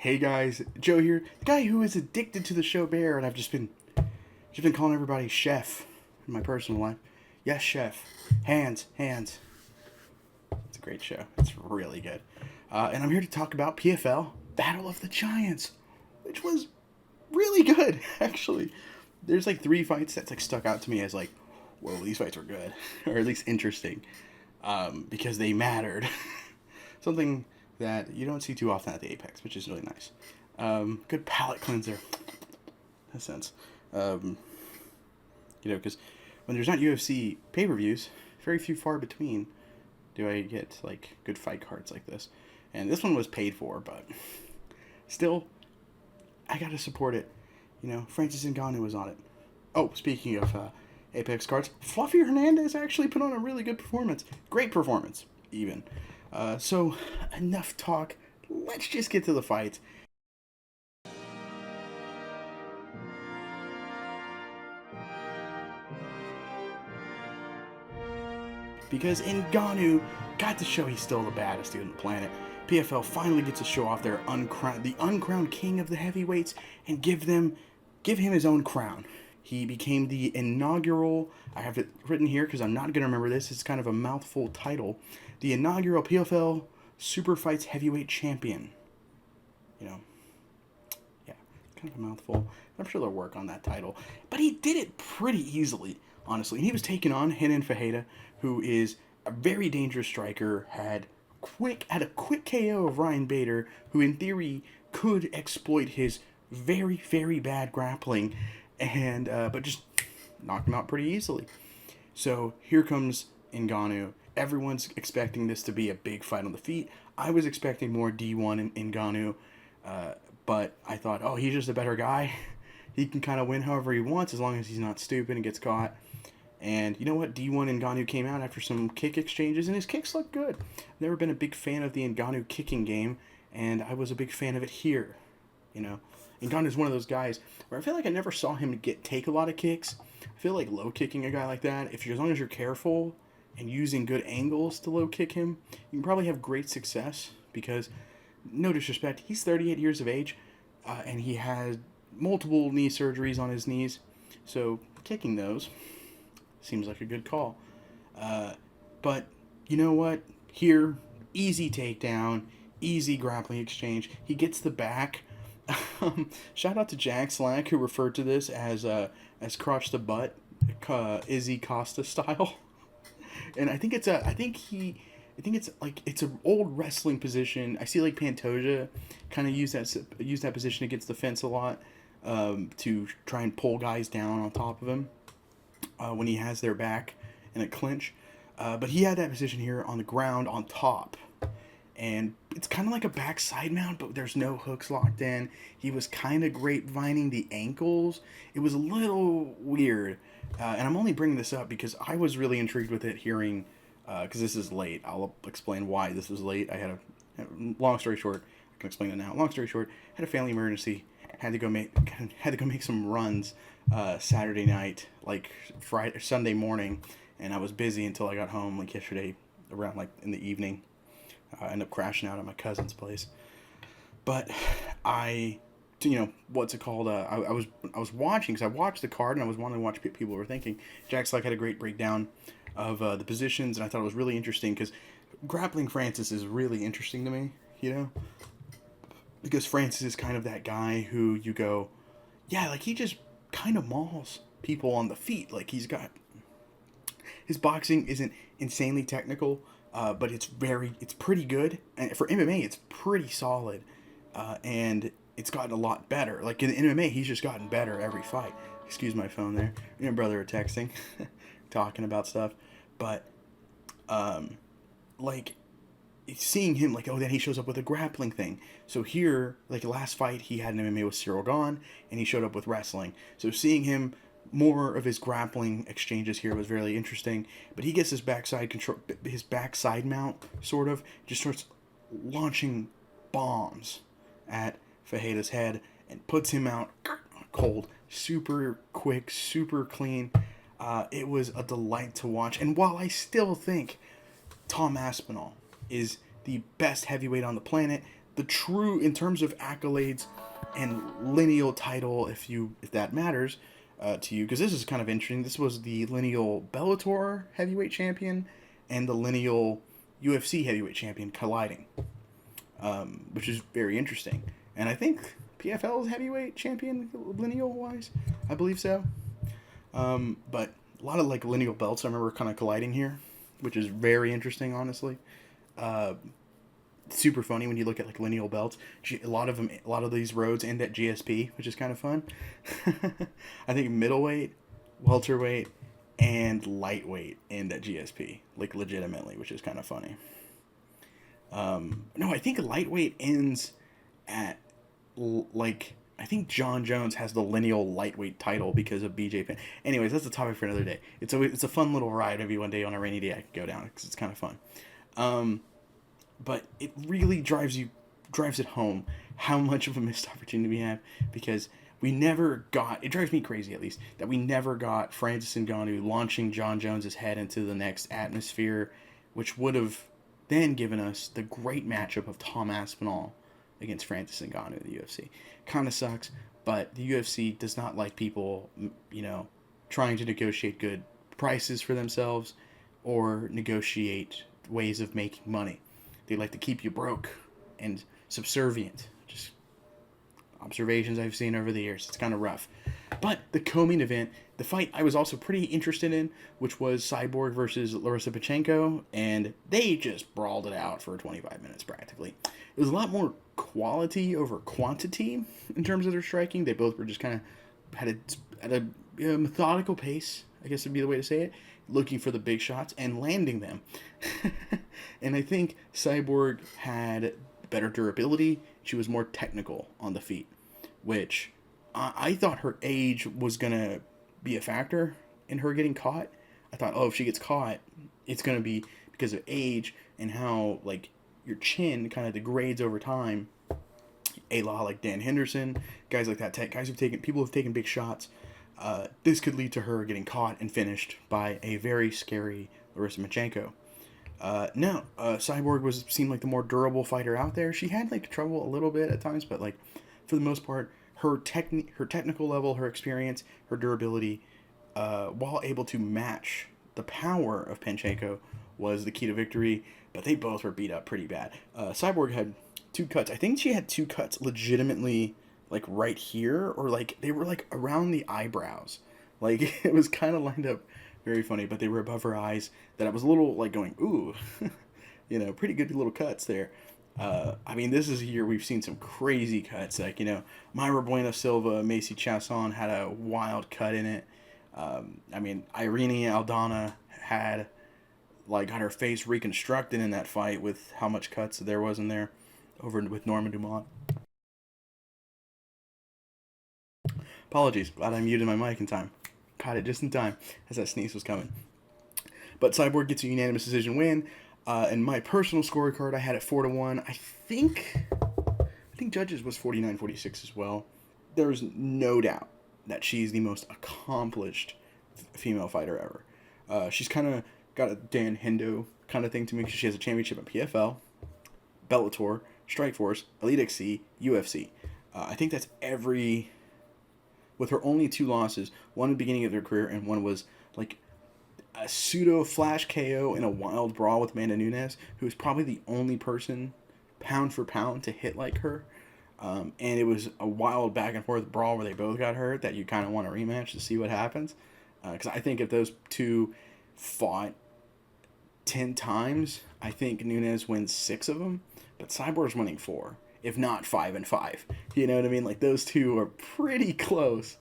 Hey guys, Joe here, the guy who is addicted to the show Bear, and I've just been calling everybody chef in my personal life. Yes, chef. Hands, hands. It's a great show. It's really good. And I'm here to talk about PFL Battle of the Giants, which was really good actually. There's like three fights that's like stuck out to me as like, whoa, these fights were good, or at least interesting, because they mattered. Something that you don't see too often at the Apex, which is really nice. Good palate cleanser, in a sense. Because when there's not UFC pay-per-views, very few far between do I get like good fight cards like this. And this one was paid for, but still, I gotta support it. Francis Ngannou was on it. Oh, speaking of Apex cards, Fluffy Hernandez actually put on a really good performance. Great performance, even. So, enough talk. Let's just get to the fight. Because Ngannou got to show he's still the baddest dude on the planet. PFL finally gets to show off the uncrowned king of the heavyweights and give him his own crown. He became the inaugural, I have it written here because I'm not going to remember this, it's kind of a mouthful title, the inaugural PFL Super Fights Heavyweight Champion. Yeah, kind of a mouthful. I'm sure they'll work on that title. But he did it pretty easily, honestly. And he was taking on Renan Ferreira, who is a very dangerous striker, had a quick KO of Ryan Bader, who in theory could exploit his very, very bad grappling, and but just knocked him out pretty easily. So here comes Ngannou. Everyone's expecting this to be a big fight on the feet. I was expecting more D1 in Ngannou, but I thought, oh, he's just a better guy. He can kind of win however he wants as long as he's not stupid and gets caught. And you know what? D1 Ngannou came out after some kick exchanges, and his kicks look good. Never been a big fan of the Ngannou kicking game, and I was a big fan of it here. Ngannou's one of those guys where I feel like I never saw him take a lot of kicks. I feel like low kicking a guy like that, as long as you're careful and using good angles to low kick him, you can probably have great success because, no disrespect, he's 38 years of age, and he had multiple knee surgeries on his knees, so kicking those seems like a good call. But you know what? Here, easy takedown, easy grappling exchange. He gets the back. Shout out to Jack Slack, who referred to this as crotch the butt, Izzy Costa style. And I think it's an old wrestling position. I see like Pantoja kind of use that position against the fence a lot, to try and pull guys down on top of him when he has their back in a clinch. But he had that position here on the ground on top. And it's kind of like a backside mount, but there's no hooks locked in. He was kind of grapevining the ankles. It was a little weird. And I'm only bringing this up because I was really intrigued with it hearing, because this is late. I'll explain why this was late. Long story short, I can explain it now. Long story short, had a family emergency. Had to go make some runs Saturday night, like Sunday morning, and I was busy until I got home like yesterday around like in the evening. I ended up crashing out at my cousin's place, but what's it called? I was watching because I watched the card and I was wanting to watch what people were thinking. Jack Slack had a great breakdown of the positions, and I thought it was really interesting because grappling Francis is really interesting to me, because Francis is kind of that guy who you go, yeah, like he just kind of mauls people on the feet. Like his boxing isn't insanely technical, but it's pretty good. And for MMA, it's pretty solid, and it's gotten a lot better. Like in MMA, he's just gotten better every fight. Excuse my phone there. Me and brother are texting, talking about stuff, but like seeing him, like, oh, then he shows up with a grappling thing. So here, like last fight, he had an MMA with Cyril Gahn, and he showed up with wrestling. So seeing him, more of his grappling exchanges here was really interesting. But he gets his backside mount, sort of, just starts launching bombs at Fajeda's head and puts him out cold. Super quick, super clean. It was a delight to watch. And while I still think Tom Aspinall is the best heavyweight on the planet, the true, in terms of accolades and lineal title, if that matters to you, because this is kind of interesting. This was the lineal Bellator heavyweight champion and the lineal UFC heavyweight champion colliding, which is very interesting. And I think PFL is heavyweight champion lineal wise, I believe so. But a lot of like lineal belts I remember kind of colliding here, which is very interesting, honestly. Super funny when you look at like lineal belts. A lot of these roads end at GSP, which is kind of fun. I think middleweight, welterweight, and lightweight end at GSP, like legitimately, which is kind of funny. No, I think lightweight ends at like, I think John Jones has the lineal lightweight title because of BJ Penn. Anyways, that's a topic for another day. It's a fun little ride. Maybe one day on a rainy day I could go down because it's kind of fun. But it really drives it home how much of a missed opportunity we have, because we never got, it drives me crazy at least, that we never got Francis Ngannou launching John Jones's head into the next atmosphere, which would have then given us the great matchup of Tom Aspinall against Francis Ngannou in the UFC. Kind of sucks, but the UFC does not like people, trying to negotiate good prices for themselves or negotiate ways of making money. They like to keep you broke and subservient. Just observations I've seen over the years. It's kind of rough. But the co-main event, the fight I was also pretty interested in, which was Cyborg versus Larissa Pachenko, and they just brawled it out for 25 minutes practically. It was a lot more quality over quantity in terms of their striking. They both were just kind of at a methodical pace, I guess would be the way to say it, looking for the big shots and landing them. And I think Cyborg had better durability. She was more technical on the feet, which I thought her age was going to be a factor in her getting caught. I thought, if she gets caught, it's going to be because of age and how, like, your chin kind of degrades over time. A lot like Dan Henderson, guys like that, people who've taken big shots. This could lead to her getting caught and finished by a very scary Larissa Pachenko. Cyborg seemed like the more durable fighter out there. She had like trouble a little bit at times, but like for the most part, her technical level, her experience, her durability, while able to match the power of Pachenko, was the key to victory. But they both were beat up pretty bad. Cyborg had 2 cuts. I think she had 2 cuts legitimately, like right here, or like they were like around the eyebrows. Like it was kind of lined up very funny, but they were above her eyes that I was a little like going, ooh, pretty good little cuts there. This is a year we've seen some crazy cuts. Like, Mayra Bueno Silva, Macy Chasson had a wild cut in it. Irene Aldana had got her face reconstructed in that fight with how much cuts there was in there over with Norma Dumont. Apologies, glad I muted my mic in time. Caught it just in time as that sneeze was coming. But Cyborg gets a unanimous decision win. And my personal scorecard, I had it 4-1. I think Judges was 49-46 as well. There's no doubt that she's the most accomplished female fighter ever. She's kind of got a Dan Hendo kind of thing to me, because she has a championship at PFL, Bellator, Strikeforce, Elite XC, UFC. I think that's with her only 2 losses, one in the beginning of their career and one was like a pseudo flash KO in a wild brawl with Amanda Nunes, who is probably the only person pound for pound to hit like her. And it was a wild back and forth brawl where they both got hurt that you kind of want to rematch to see what happens. Because I think if those 2 fought 10 times, I think Nunes wins 6 of them, but Cyborg's winning 4, if not 5-5. You know what I mean? Like, those 2 are pretty close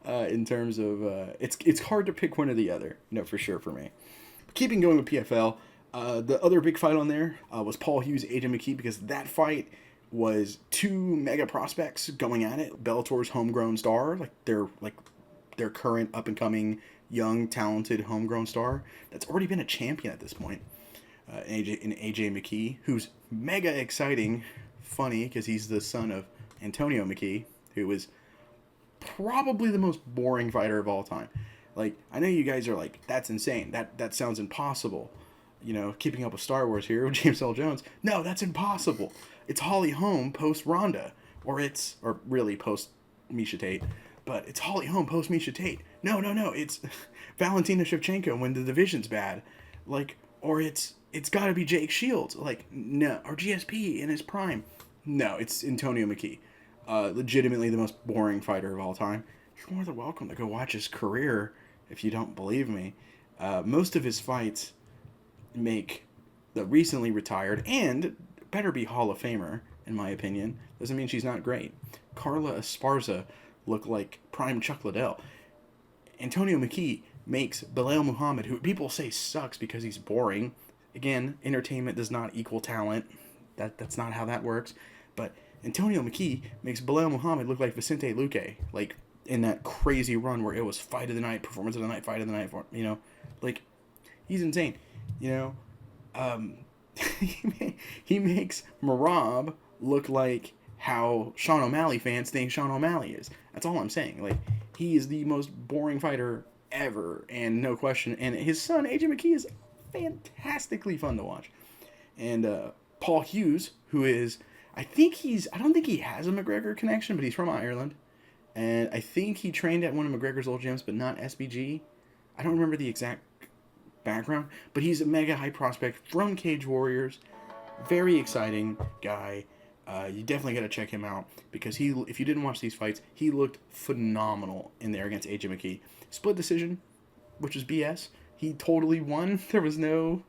in terms of it's hard to pick one or the other, for sure for me. Keeping going with PFL, the other big fight on there was Paul Hughes, AJ McKee, because that fight was 2 mega prospects going at it. Bellator's homegrown star, their current up and coming young talented homegrown star that's already been a champion at this point. AJ McKee, who's mega exciting, funny because he's the son of Antonio McKee, who is probably the most boring fighter of all time. Like, I know you guys are like, that's insane. That sounds impossible. keeping up with Star Wars here with James Earl Jones. No, that's impossible. It's Holly Holm post Ronda, or really post Misha Tate, but it's Holly Holm post Misha Tate. No, it's Valentina Shevchenko when the division's bad, or it's got to be Jake Shields, no, or GSP in his prime. No, it's Antonio McKee, legitimately the most boring fighter of all time. You're more than welcome to go watch his career if you don't believe me. Most of his fights make the recently retired and better be Hall of Famer, in my opinion. Doesn't mean she's not great. Carla Esparza look like prime Chuck Liddell. Antonio McKee makes Belal Muhammad, who people say sucks because he's boring. Again, entertainment does not equal talent. That's not how that works. But Antonio McKee makes Belal Muhammad look like Vicente Luque, in that crazy run where it was fight of the night, performance of the night, fight of the night. He's insane. He makes Marab look like how Sean O'Malley fans think Sean O'Malley is. That's all I'm saying. He is the most boring fighter ever, and no question. And his son, AJ McKee, is fantastically fun to watch. And Paul Hughes, who is, I don't think he has a McGregor connection, but he's from Ireland. And I think he trained at one of McGregor's old gyms, but not SBG. I don't remember the exact background, but he's a mega high prospect from Cage Warriors. Very exciting guy. You definitely got to check him out because if you didn't watch these fights, he looked phenomenal in there against AJ McKee. Split decision, which is BS. He totally won. There was no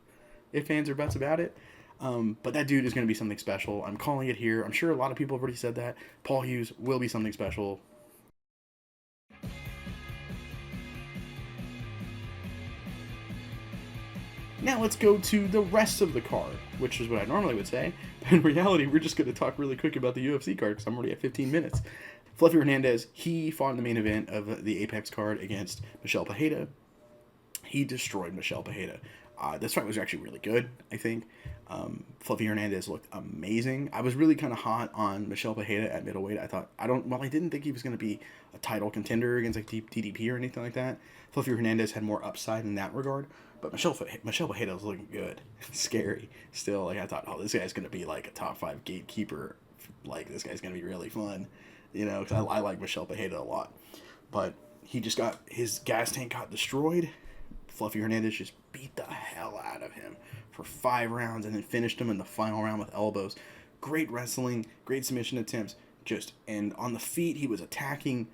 ifs, ands, or buts about it. But that dude is going to be something special. I'm calling it here. I'm sure a lot of people have already said that. Paul Hughes will be something special. Now let's go to the rest of the card, which is what I normally would say. But in reality, we're just going to talk really quick about the UFC card because I'm already at 15 minutes. Fluffy Hernandez, he fought in the main event of the Apex card against Michel Pereira. He destroyed Michel Pereira. This fight was actually really good, I think. Fluffy Hernandez looked amazing. I was really kind of hot on Michel Pereira at middleweight. I didn't think he was going to be a title contender against DDP or anything like that. Fluffy Hernandez had more upside in that regard. But Michel Pereira was looking good. Scary. Still, I thought, this guy's going to be a top 5 gatekeeper. This guy's going to be really fun. Because I like Michel Pereira a lot. But he just his gas tank got destroyed. Fluffy Hernandez just beat the hell out of him for 5 rounds and then finished him in the final round with elbows. Great wrestling, great submission attempts. And on the feet, he was attacking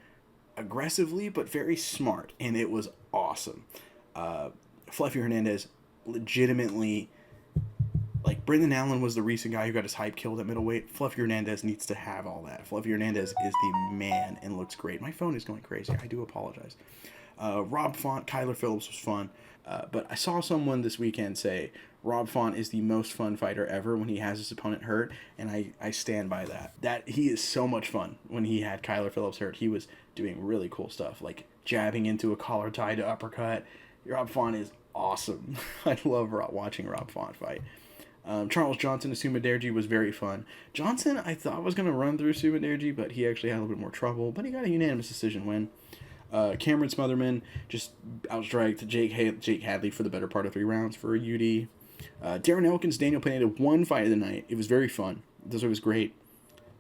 aggressively, but very smart. And it was awesome. Fluffy Hernandez legitimately, Brendan Allen was the recent guy who got his hype killed at middleweight. Fluffy Hernandez needs to have all that. Fluffy Hernandez is the man and looks great. My phone is going crazy. I do apologize. Rob Font, Kyler Phillips was fun. But I saw someone this weekend say Rob Font is the most fun fighter ever when he has his opponent hurt, and I stand by that. That he is so much fun when he had Kyler Phillips hurt. He was doing really cool stuff, like jabbing into a collar tie to uppercut. Rob Font is awesome. I love watching Rob Font fight. Charles Johnson to Sumaderji was very fun. Johnson, I thought was going to run through Sumaderji, but he actually had a little bit more trouble. But he got a unanimous decision win. Cameron Smotherman just outstriked Jake Hadley for the better part of 3 rounds for a UD. Darren Elkins, Daniel Pineda, one fight of the night. It was very fun. This was great.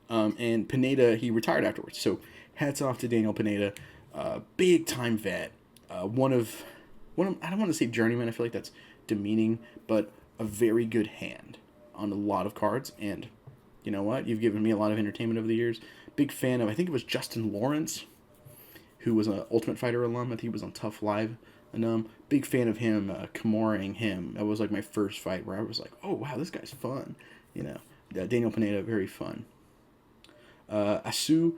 And Pineda, he retired afterwards. So hats off to Daniel Pineda. Big time vet. One of I don't want to say journeyman. I feel like that's demeaning, but a very good hand on a lot of cards. And you know what? You've given me a lot of entertainment over the years. Big fan of, I think it was Justin Lawrence, who was an Ultimate Fighter alum. I think he was on Tough Live. And big fan of him, Kimoring him. That was my first fight where I was like, oh wow, this guy's fun. Daniel Pineda, very fun. Asu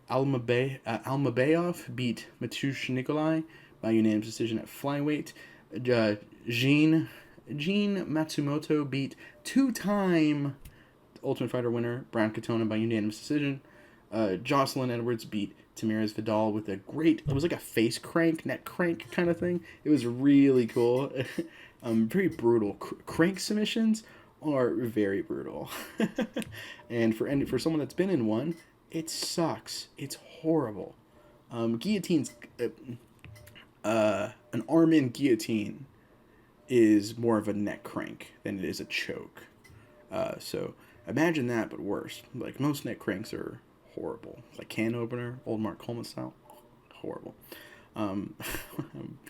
Almabayov beat Matush Nikolai by unanimous decision at flyweight. Jean Matsumoto beat 2-time Ultimate Fighter winner Brian Katona by unanimous decision. Jocelyn Edwards beat Tamiris Vidal with it was like a face crank, neck crank kind of thing. It was really cool. Very brutal. Crank submissions are very brutal. And for someone that's been in one, it sucks. It's horrible. Guillotines, an arm-in guillotine is more of a neck crank than it is a choke. So imagine that, but worse. Like most neck cranks are horrible. Like can opener, old Mark Coleman style, horrible. I'm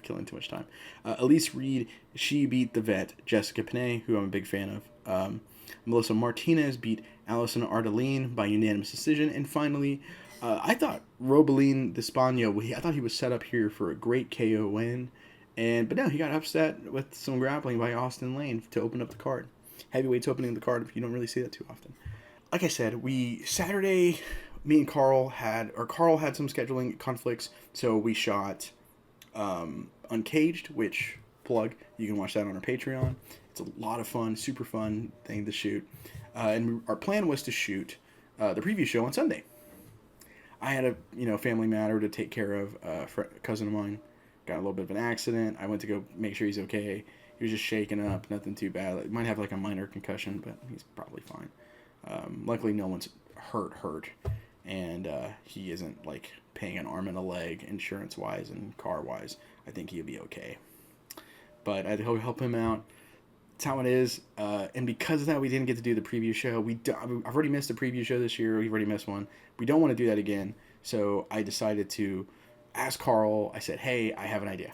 killing too much time. Elise Reed, she beat the vet Jessica Panay, who I'm a big fan of. Melissa Martinez beat Allison Ardeline by unanimous decision. And finally, I thought Robeline Despano, I thought he was set up here for a great KO win. But no, he got upset with some grappling by Austin Lane to open up the card. Heavyweights opening the card, you don't really see that too often. Like I said, Saturday, me and Carl had some scheduling conflicts, so we shot Uncaged, which, plug, you can watch that on our Patreon. It's a lot of fun, super fun thing to shoot. And our plan was to shoot the preview show on Sunday. I had a family matter to take care of. A cousin of mine got a little bit of an accident. I went to go make sure he's okay. He was just shaking up, nothing too bad. He might have like a minor concussion, but he's probably fine. Luckily, no one's hurt, and he isn't like paying an arm and a leg insurance-wise and car-wise. I think he'll be okay. But I'd help him out. That's how it is. And because of that, we didn't get to do the preview show. I've already missed a preview show this year. We've already missed one. We don't want to do that again. So I decided to ask Carl. I said, hey, I have an idea.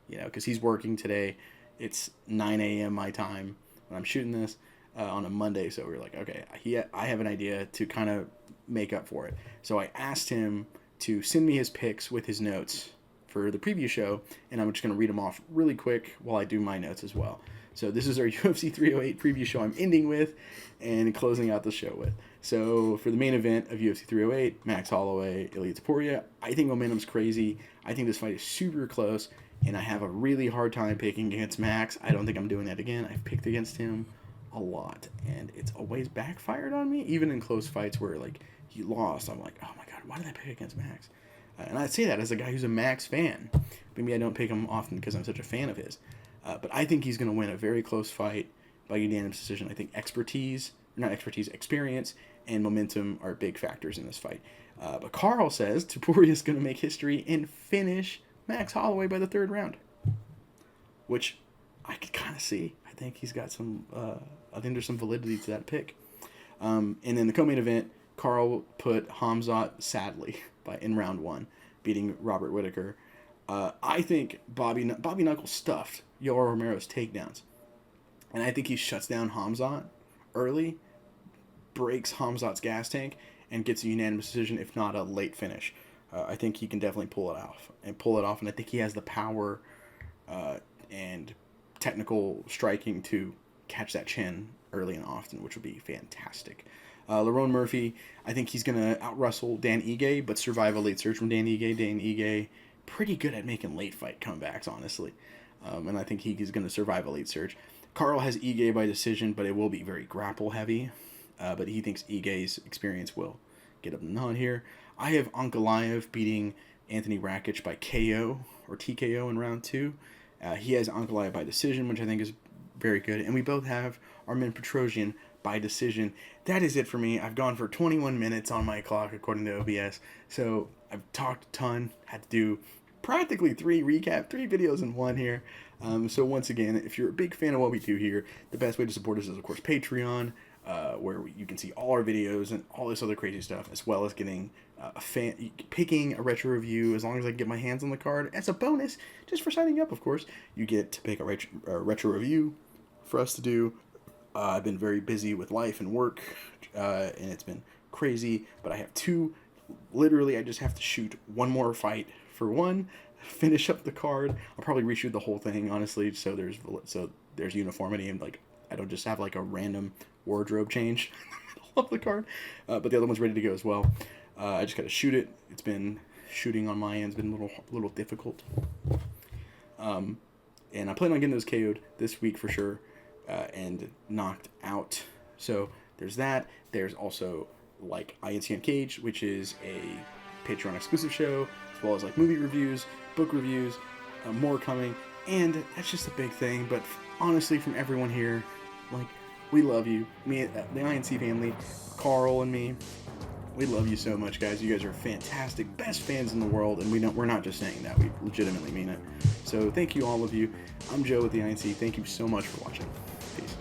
Because he's working today. It's 9 a.m. my time when I'm shooting this on a Monday. So we were like, okay, I have an idea to kind of make up for it. So I asked him to send me his picks with his notes for the preview show. And I'm just going to read them off really quick while I do my notes as well. So this is our UFC 308 preview show I'm ending with and closing out the show with. So for the main event of UFC 308, Max Holloway, Ilia Topuria, I think momentum's crazy. I think this fight is super close. And I have a really hard time picking against Max. I don't think I'm doing that again. I've picked against him a lot. And it's always backfired on me. Even in close fights where like he lost, I'm like, oh my God, why did I pick against Max? And I say that as a guy who's a Max fan. Maybe I don't pick him often because I'm such a fan of his. But I think he's going to win a very close fight by unanimous decision. I think experience and momentum are big factors in this fight. But Carl says Topuria is going to make history and finish Max Holloway by the third round, which I could kind of see. I think he's got some. I think there's some validity to that pick. And then the co-main event, Carl put Hamzat sadly in round one, beating Robert Whittaker. I think Bobby Knuckles stuffed Yoel Romero's takedowns, and I think he shuts down Hamzat early, breaks Hamzat's gas tank, and gets a unanimous decision, if not a late finish. I think he can definitely pull it off, and I think he has the power and technical striking to catch that chin early and often, which would be fantastic. Lerone Murphy, I think he's going to out-wrestle Dan Ige, but survive a late surge from Dan Ige. Dan Ige, pretty good at making late fight comebacks, honestly. And I think he's going to survive a late surge. Carl has Ige by decision, but it will be very grapple-heavy. But he thinks Ige's experience will get up the nod here. I have Ankalaev beating Anthony Rakic by KO or TKO in round two. He has Ankalaev by decision, which I think is very good. And we both have Armen Petrosyan by decision. That is it for me. I've gone for 21 minutes on my clock, according to OBS. So I've talked a ton. Had to do practically three videos in one here. So once again, if you're a big fan of what we do here, the best way to support us is, of course, Patreon. Where you can see all our videos and all this other crazy stuff, as well as getting picking a retro review. As long as I can get my hands on the card as a bonus, just for signing up, of course, you get to pick a retro review for us to do. I've been very busy with life and work, and it's been crazy. But I have two. Literally, I just have to shoot one more fight for one, finish up the card. I'll probably reshoot the whole thing, honestly. So there's uniformity and like I don't just have like a random wardrobe change of the card, but the other one's ready to go as well. I just got to shoot it. It's been shooting on my end. It's been a little difficult. And I plan on getting those KO'd this week for sure, and knocked out. So there's that. There's also like INC Uncaged, which is a Patreon exclusive show, as well as like movie reviews, book reviews, more coming. And that's just a big thing. But honestly, from everyone here, like, we love you. Me, the INC family, Carl and me, We love you so much, guys. You guys are fantastic, best fans in the world, and we're not just saying that. We legitimately mean it. So thank you, all of you. I'm Joe with the INC. Thank you so much for watching. Peace.